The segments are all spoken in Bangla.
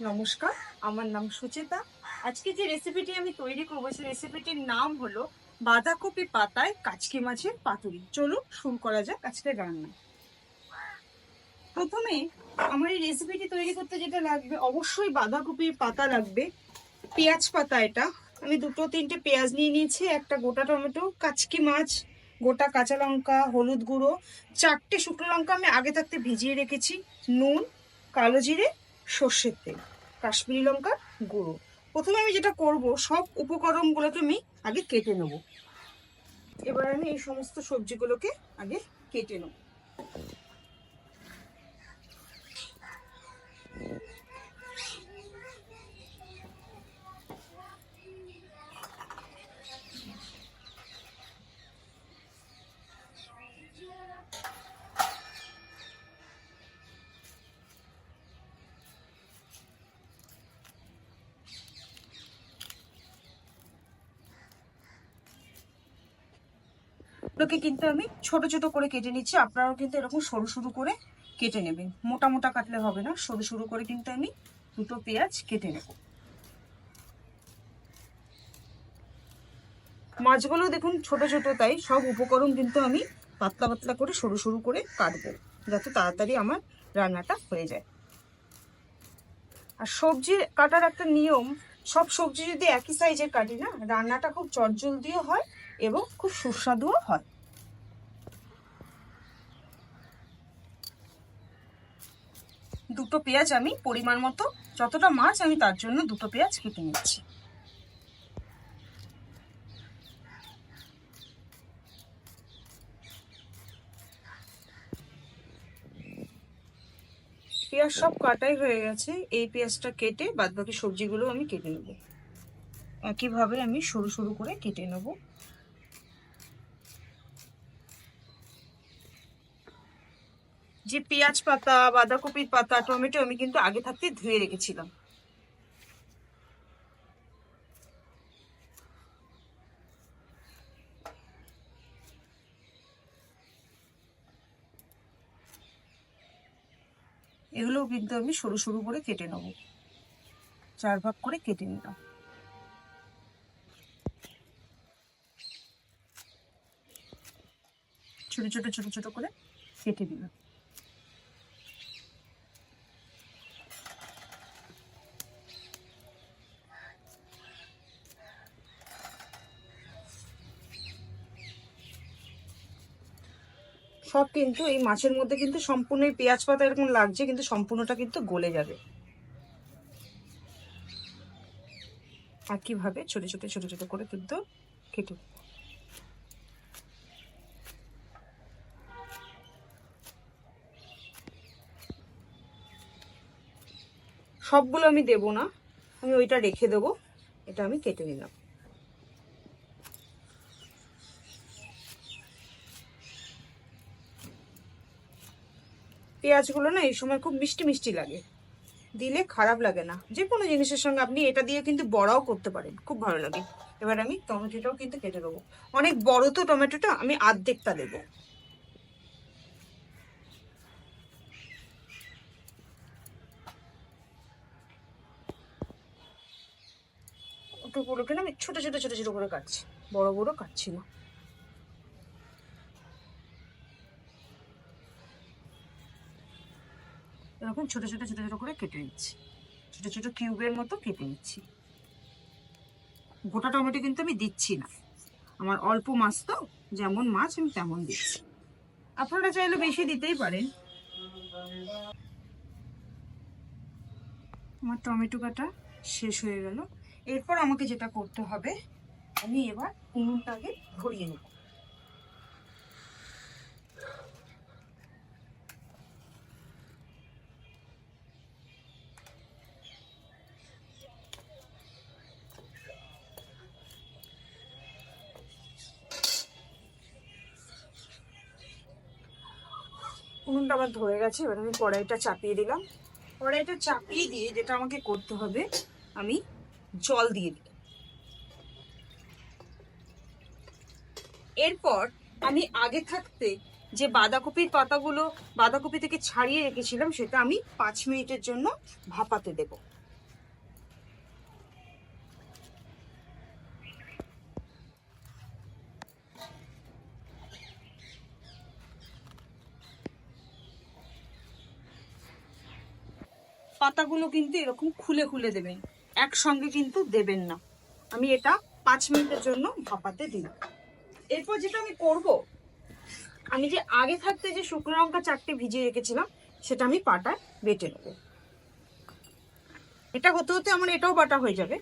নমস্কার, আমার নাম সুচেতা। আজকে যে রেসিপিটি আমি তৈরি করবো সেই রেসিপিটির নাম হলো বাঁধাকপি পাতায় কাচকি মাছের পাতুরি। চলুন শুরু করা যাক আজকের রান্না। প্রথমে আমার এই রেসিপিটি তৈরি করতে যেটা লাগবে, অবশ্যই বাঁধাকপির পাতা লাগবে, পেঁয়াজ পাতা। এটা আমি দুটো তিনটে পেঁয়াজ নিয়ে নিয়েছি, একটা গোটা টমেটো, কাচকি মাছ, গোটা কাঁচা লঙ্কা, হলুদ গুঁড়ো, 4টে শুকনো লঙ্কা আমি আগে থাকতে ভিজিয়ে রেখেছি, নুন, কালো জিরে, সর্ষের তেল, কাশ্মীরি লঙ্কার গুঁড়ো। প্রথমে আমি যেটা করব, সব উপকরণগুলোকে আমি আগে কেটে নেব। এবার আমি এই সমস্ত সবজিগুলোকে আগে কেটে নেব। কিন্তু আমি ছোট ছোট করে কেটে নিচ্ছি, আপনারাও কিন্তু এরকম সরু সরু করে কেটে নেবেন। মোটা মোটা কাটলে হবে না, সরু সরু করে কিন্তু আমি দুটো পেঁয়াজ কেটে নেব। মাছগুলো দেখুন ছোট ছোট, তাই সব উপকরণ কিন্তু আমি পাতলা পাতলা করে সরু সরু করে কাটবো, যাতে তাড়াতাড়ি আমার রান্নাটা হয়ে যায়। আর সবজি কাটার একটা নিয়ম, সব সবজি যদি একই সাইজের কাটি না, রান্নাটা খুব চটজলদিও হয় এবং খুব সুস্বাদুও হয়। দুটো পেঁয়াজ আমি পরিমাণ মতো, যতটা মাছ আমি তার জন্য দুটো পেঁয়াজ কেটে নিচ্ছি। পেঁয়াজ সব কাটাই হয়ে গেছে, এই পেঁয়াজটা কেটে বাদ বাকি সবজিগুলো আমি কেটে নেব। একইভাবে আমি সরু সরু করে কেটে নেব। যে পেঁয়াজ পাতা, বাঁধাকপির পাতা, টমেটো আমি কিন্তু আগে থাকতে ধুয়ে রেখেছিলাম। এগুলোও কিন্তু আমি সরু সরু করে কেটে নেব, 4 ভাগ করে কেটে নিলাম। ছোট ছোট ছোট ছোট করে কেটে দিলাম। সব কিন্তু এই মাছের মধ্যে কিন্তু সম্পূর্ণ পেঁয়াজ পাতা এরকম লাগছে, কিন্তু সম্পূর্ণটা কিন্তু গলে যাবে। একইভাবে ছোট ছোট ছোট ছোট করে কিন্তু কেটে, সবগুলো আমি দেব না, আমি ওইটা রেখে দেবো। এটা আমি কেটে নিলাম। পেঁয়াজগুলো না এই সময় খুব মিষ্টি মিষ্টি লাগে, দিলে খারাপ লাগে না। যে কোনো জিনিসের সঙ্গে আপনি এটা দিয়ে কিন্তু বড়াও করতে পারেন, খুব ভালো লাগে। এবার আমি টমেটোটাও কিন্তু কেটে দেবো। অনেক বড় তো টমেটোটা, আমি অর্ধেকটা দেবো। ওটুকুলোকে না আমি ছোট ছোট ছোট ছোট করে কাটছি, বড় বড় কাটছি না। এরকম ছোট ছোট ছোট ছোট করে কেটে নিচ্ছি, ছোট ছোট কিউবের মতো কেটে নিচ্ছি। গোটা টমেটো কিন্তু আমি দিচ্ছি না, আমার অল্প মাছ তো, যেমন মাছ আমি তেমন দিচ্ছি। আপনারা চাইলে বেশি দিতেই পারেন। আমার টমেটো কাটা শেষ হয়ে গেল। এরপর আমাকে যেটা করতে হবে, আমি এবার উনুনটাকে ধরিয়ে নেব। উনুনটা আমার ধরে গেছে, এবার আমি কড়াইটা চাপিয়ে দিলাম। কড়াইটা চাপিয়ে দিয়ে যেটা আমাকে করতে হবে, আমি জল দিয়ে দিই। এরপর আমি আগে থাকতে যে বাঁধাকপির পাতাগুলো বাঁধাকপি থেকে ছাড়িয়ে রেখেছিলাম, সেটা আমি 5 মিনিটের জন্য ভাপাতে দেব। পাতাগুলো কিন্তু এরকম খুলে খুলে দেবেন, একসঙ্গে কিন্তু দেবেন না। আমি এটা 5 মিনিটের জন্য ভাপাতে দিলাম। এরপর যেটা আমি করব, আমি যে আগে থাকতে যে শুকনো লঙ্কা 4টে ভিজিয়ে রেখেছিলাম সেটা আমি পাটায় বেটে নেব। এটা হতে হতে আমার এটাও বাটা হয়ে যাবে।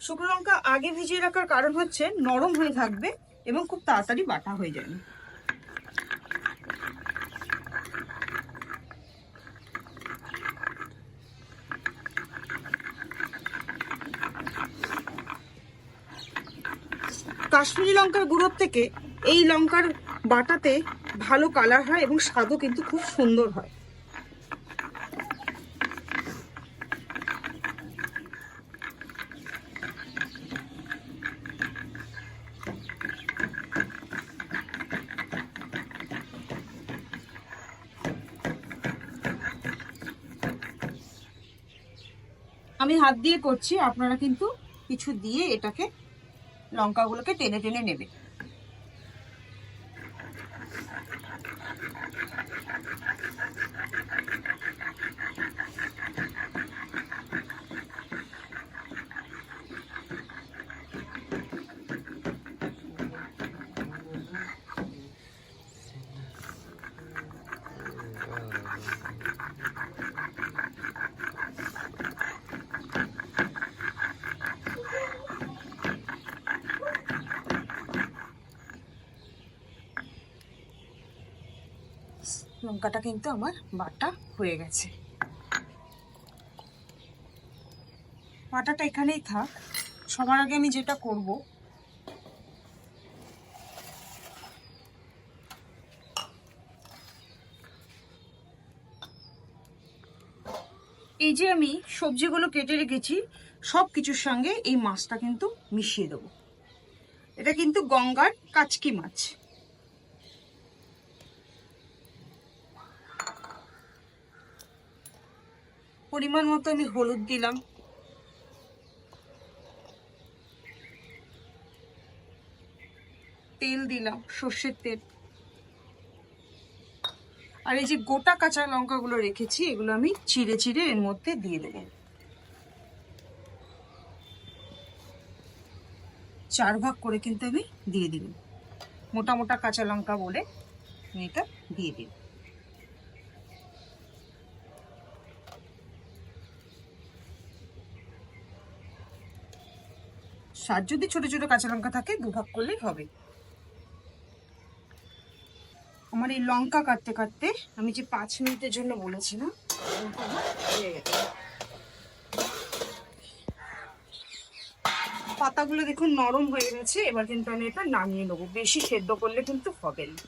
শুকনো লঙ্কা আগে ভিজিয়ে রাখার কারণ হচ্ছে নরম হয়ে থাকবে এবং খুব তাড়াতাড়ি বাটা হয়ে যাবে। কাশ্মীরি লঙ্কার গুঁড়োর থেকে এই লঙ্কার বাটাতে ভালো কালার হয় এবং স্বাদও কিন্তু খুব সুন্দর হয়। আমি হাত দিয়ে করছি, আপনারা কিন্তু কিছু দিয়ে এটাকে লঙ্কাগুলোকে টেনে টেনে নেবে। লঙ্কাটা কিন্তু আমার বাটা হয়ে গেছে। বাটাটা এখানেই থাক। সবার আগে আমি যেটা করব, এই যে আমি সবজিগুলো কেটে রেখেছি সব কিছুর সঙ্গে এই মাছটা কিন্তু মিশিয়ে দেবো। এটা কিন্তু গঙ্গার কাচকি মাছ। পরিমাণ মতো আমি হলুদ দিলাম, তেল দিলাম, সর্ষের তেল। আর এই যে গোটা কাঁচা লঙ্কাগুলো রেখেছি এগুলো আমি চিড়ে চিড়ে এর মধ্যে দিয়ে দেবো। 4 ভাগ করে কিন্তু আমি দিয়ে দিব। মোটা মোটা কাঁচা লঙ্কা বলে আমি এটা দিয়ে দিই। আর যদি ছোট ছোট কাঁচা লঙ্কা থাকে 2 ভাগ করলেই হবে। আমার এই লঙ্কা কাটতে কাটতে আমি যে 5 মিনিটের জন্য বলেছিলাম হয়ে গেছে। পাতাগুলো দেখুন নরম হয়ে গেছে। এবার কিন্তু আমি এটা নামিয়ে নেবো, বেশি সেদ্ধ করলে কিন্তু হবে না।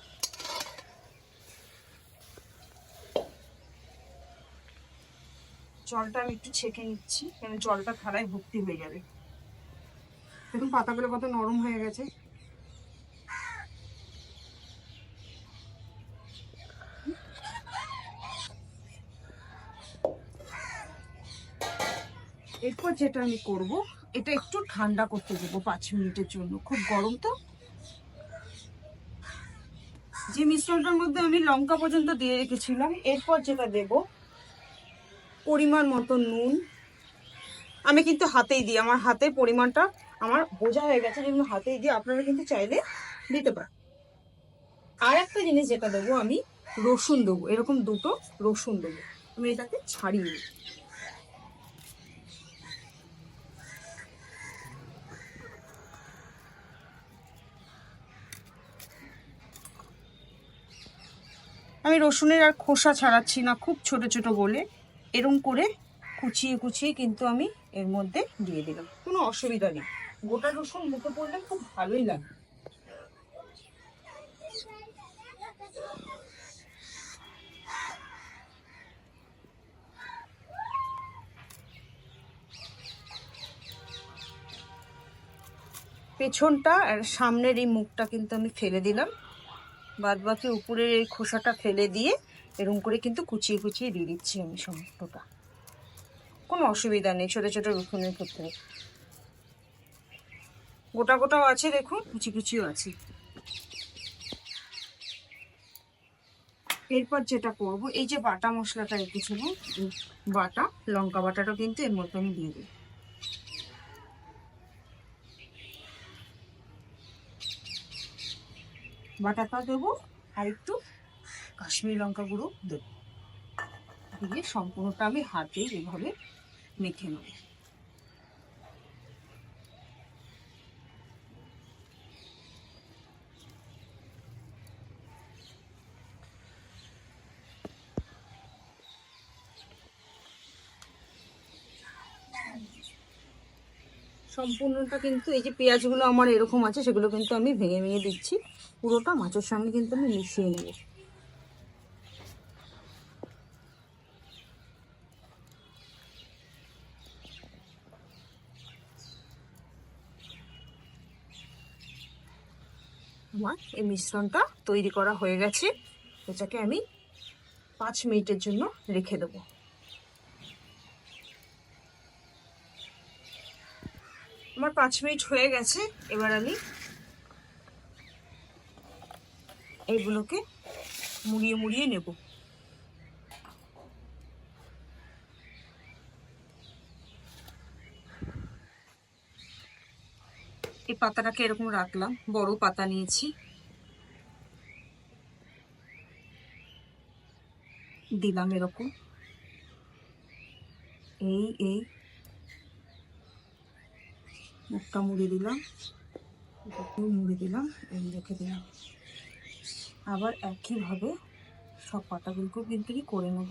জলটা আমি একটু ছেঁকে নিচ্ছি, কারণ জলটা থালায় ভর্তি হয়ে যাবে। দেখুন পাতাগুলো কত নরম হয়ে গেছে। এরপর যেটা আমি করব, এটা একটু ঠান্ডা করতে দেবো 5 মিনিটের জন্য। খুব গরম তো। যে মিশ্রণটার মধ্যে আমি লঙ্কা পর্যন্ত দিয়ে রেখেছিলাম, এরপর যেটা দেব পরিমাণ মতো নুন। আমি কিন্তু হাতেই দিই, আমার হাতের পরিমাণটা আমার বোঝা হয়ে গেছে, যেমন হাতেই দিই। আপনারা কিন্তু চাইলে দিতে পারেন। আর একটা জিনিস যেটা দেবো, আমি রসুন দেবো, এরকম 2টো রসুন দেবো। আমি এটাকে ছাড়িয়ে নিই। আমি রসুনের আর খোসা ছাড়াচ্ছি না, খুব ছোট ছোট বলে এরকম করে কুচিয়ে কুচিয়ে কিন্তু আমি এর মধ্যে দিয়ে দিলাম। কোনো অসুবিধা নেই, গোটা রসুন মুখে পড়লে খুব ভালোই লাগে। পেছনটা আর সামনের এই মুখটা কিন্তু আমি ফেলে দিলাম, বাদ বাকি উপরের এই খোসাটা ফেলে দিয়ে এরকম করে কিন্তু কুচিয়ে কুচিয়ে দিয়ে দিচ্ছি আমি সমস্তটা। কোনো অসুবিধা নেই ছোট ছোট রসুনের ক্ষেত্রে। গোটা গোটাও আছে দেখুন, কুচি কুচিও আছে। এরপর যেটা করব, এই যে বাটা মশলাটা রেখেছিলাম, বাটা লঙ্কা বাটাটা কিন্তু এর মধ্যে আমি দিয়ে দিই। বাটাটা দেবো, আর একটু কাশ্মীরি লঙ্কা গুঁড়ো দেবো, দিয়ে সম্পূর্ণটা আমি হাতে এভাবে মেখে নেব। সম্পূর্ণটা কিন্তু এই যে পেঁয়াজগুলো আমার এরকম আছে, সেগুলো কিন্তু আমি ভেঙে ভেঙে দিচ্ছি, পুরোটা মাছের সঙ্গে কিন্তু আমি মিশিয়ে নেব। আমার এই মিশ্রণটা তৈরি করা হয়ে গেছে, এটাকে আমি 5 মিনিটের জন্য রেখে দেবো। আমার 5 মিনিট হয়ে গেছে, এবার আমি এইগুলোকে মুড়িয়ে মুড়িয়ে নেব। এই পাতাটাকে এরকম রাখলাম, বড় পাতা নিয়েছি, দিলাম এরকম, এই মুখটা মুড়ে দিলাম, মুড়ে দিলাম, এই রেখে দিলাম। আবার একইভাবে সব পাতাগুলোকেও কিন্তু করে নেব।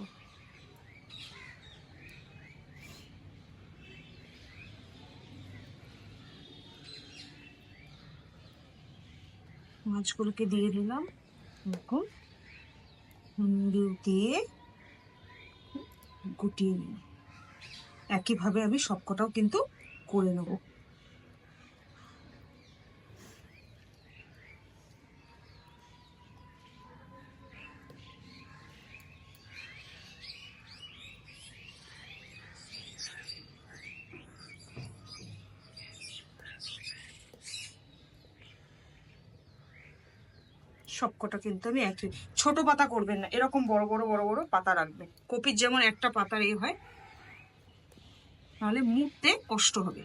মাছগুলোকে দিয়ে দিলাম, এখন মুড়ে দিয়ে গুটিয়ে নিই। একইভাবে আমি সবকটাও কিন্তু করে নেব। সবকটা কিন্তু আমি একই, ছোট পাতা করবেন না, এরকম বড় বড় বড় বড় পাতা রাখবেন। কপির যেমন একটা পাতার এই হয়, তাহলে মুড়তে কষ্ট হবে।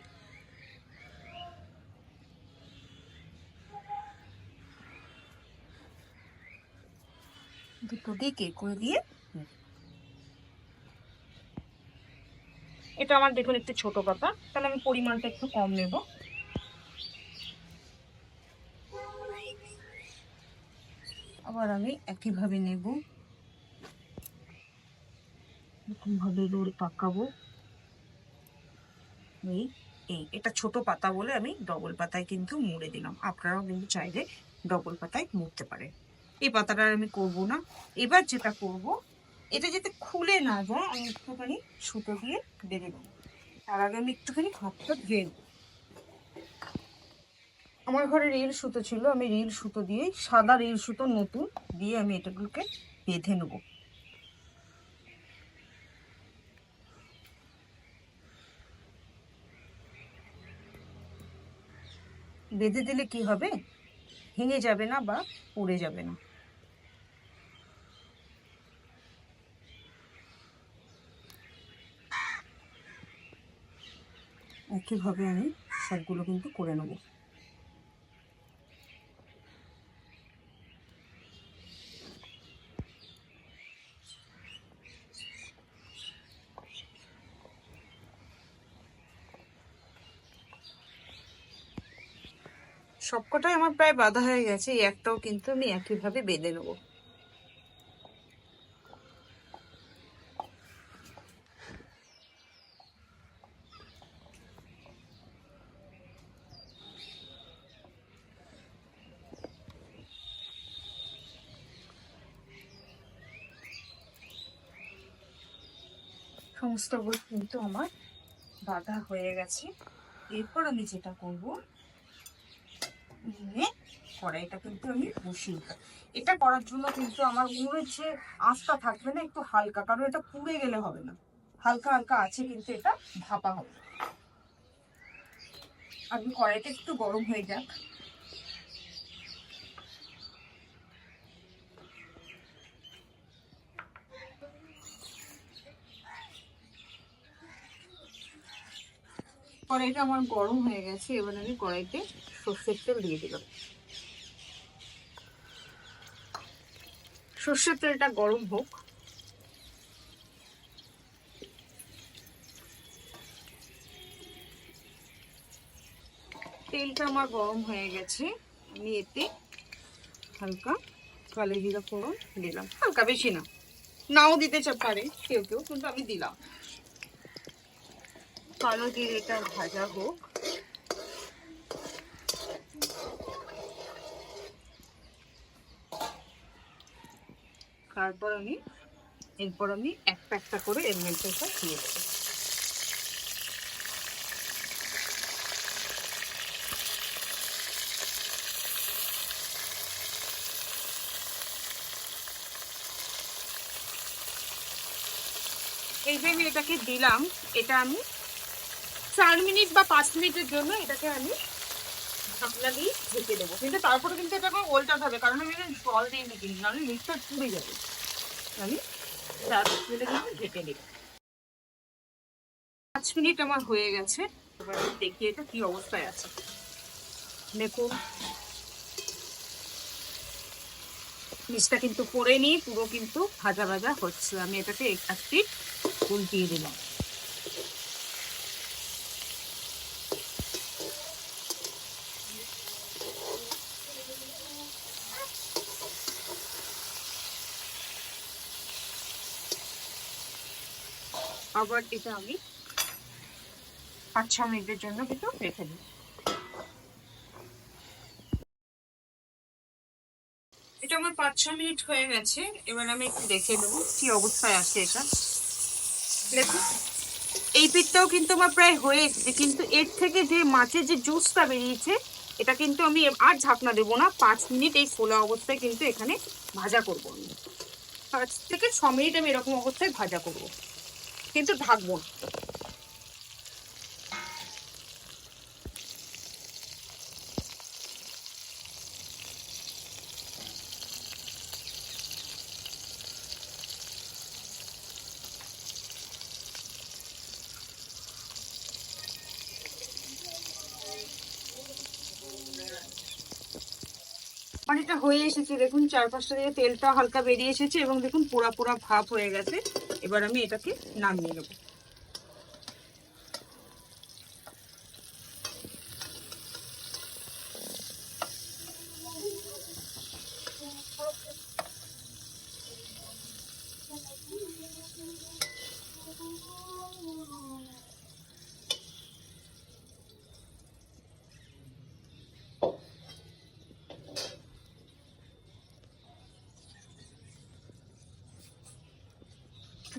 দুটো দিকে করে দিয়ে, এটা আমার দেখুন একটু ছোট পাতা, তাহলে আমি পরিমাণটা একটু কম নেব। আবার আমি একইভাবে নেব, এরকমভাবে রোল পাকাবো। এই এই এটা ছোট পাতা বলে আমি ডবল পাতায় কিন্তু মুড়ে দিলাম, আপনারাও কিন্তু চাইলে ডবল পাতায় মুড়তে পারেন। এই পাতাটা আমি করব না। এবার যেটা করব, এটা যাতে খুলে না যায়, আমি একটুখানি সুতো দিয়ে বেঁধে দেবো। তার আগে আমি একটুখানি হাতটা ধুয়ে নেব। আমার ঘরে রিল সুতো ছিল, আমি রিল সুতো দিয়ে, সাদা রিল সুতো নতুন দিয়ে আমি এটাগুলোকে বেঁধে নেব। বেঁধে দিলে কি হবে, ভেঙে যাবে না বা পড়ে যাবে না। একইভাবে আমি সবগুলো কিন্তু করে নেব। সবকটাই আমার প্রায় বাঁধা হয়ে গেছে, এই একটাও কিন্তু আমি একইভাবে বেঁধে নেব। সমস্তগুলো কিন্তু আমার বাঁধা হয়ে গেছে। এরপর আমি যেটা করব, কড়াইটা কিন্তু আমি বসিয়ে দিই। এটা করার জন্য কিন্তু আমার উনুনের যে আঁচটা থাকবে না, একটু হালকা, কারণ এটা পুড়ে গেলে হবে না, হালকা হালকা আছে কিন্তু এটা ভাপা হবে। আমি কড়াইটা একটু গরম হয়ে যাক। কড়াইটা আমার গরম হয়ে গেছে, এবার আমি কড়াইতে সর্ষের তেল দিয়ে দিলাম। সর্ষের তেলটা গরম হোক। তেলটা আমার গরম হয়ে গেছে, আমি এতে হালকা কালো জিরা ফোড়ন দিলাম, হালকা, বেশি না, নাও দিতে পারে কেউ কেউ, কিন্তু আমি দিলাম। কালো জিরেটা ভাজা হোক। তারপর এরপর আমি একটা একটা করে এর মধ্যে দিয়ে দেবো। এই যে আমি এটাকে দিলাম, এটা আমি 4 মিনিট বা 5 মিনিটের জন্য এটাকে আমি ঢাকনা দিয়ে ঢেকে দেবো। কিন্তু তারপরে কিন্তু এটাকে উল্টাতে হবে, কারণ আমি এখানে জল দিইনি, কিন্তু নাহলে মিক্সটা পুড়ে যাবে। আমি 4 মিনিট কিন্তু ঢেকে দেবো। 5 মিনিট আমার হয়ে গেছে, এবার দেখি এটা কি অবস্থায় আছে। দেখুন মিক্সটা কিন্তু পড়ে নিয়ে পুরো কিন্তু ভাজা ভাজা হচ্ছে। আমি এটাকে একটি উল্টিয়ে দিলাম। আবার এটা আমি 5-6 মিনিটের জন্য কিন্তু রেখে দিই। এটা আমার 5-6 মিনিট হয়ে গেছে, এবার আমি একটু দেখে নেবো কি অবস্থায় আছে এটা। দেখুন এই পিঠটাও কিন্তু আমার প্রায় হয়ে এসেছে, কিন্তু এর থেকে যে মাছের যে জুসটা বেরিয়েছে, এটা কিন্তু আমি আর ঢাকনা দেবো না। 5 মিনিট এই ফোলা অবস্থায় কিন্তু এখানে ভাজা করবো। আমি 5 থেকে 6 মিনিট আমি এরকম অবস্থায় ভাজা করবো, কিন্তু ঢাকবো না। পানিটা হয়ে এসেছে, দেখুন চারপাশটা থেকে তেলটা হালকা বেরিয়ে এসেছে এবং দেখুন পোড়া পোড়া ভাব হয়ে গেছে। এবার আমি এটাকে নামিয়ে নেব।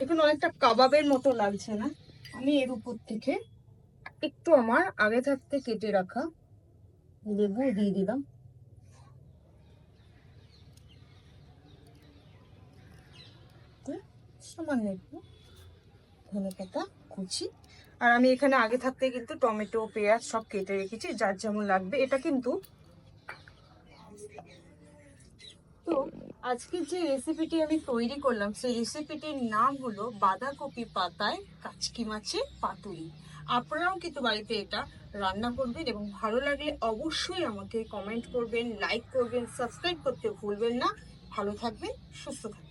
দেখুন অনেকটা কাবাবের মতো লাগছে না? আমি এর উপর থেকে একটু আমার আগে থাকতে কেটে রাখা লেবু দিয়ে দিলাম। সামান্য একটু ধনেপাতা কুচি। আর আমি এখানে আগে থাকতে কিন্তু টমেটো পেঁয়াজ সব কেটে রেখেছি, যার যেমন লাগবে। এটা কিন্তু তো আজকে যে রেসিপিটি আমি তৈরি করলাম, সেই রেসিপিটির নাম হলো বাঁধাকপি পাতায় কাচকি মাছের পাতুরি। আপনারাও কিন্তু বাড়িতে এটা রান্না করবেন এবং ভালো লাগলে অবশ্যই আমাকে কমেন্ট করবেন, লাইক করবেন, সাবস্ক্রাইব করতে ভুলবেন না। ভালো থাকবেন, সুস্থ থাকবেন।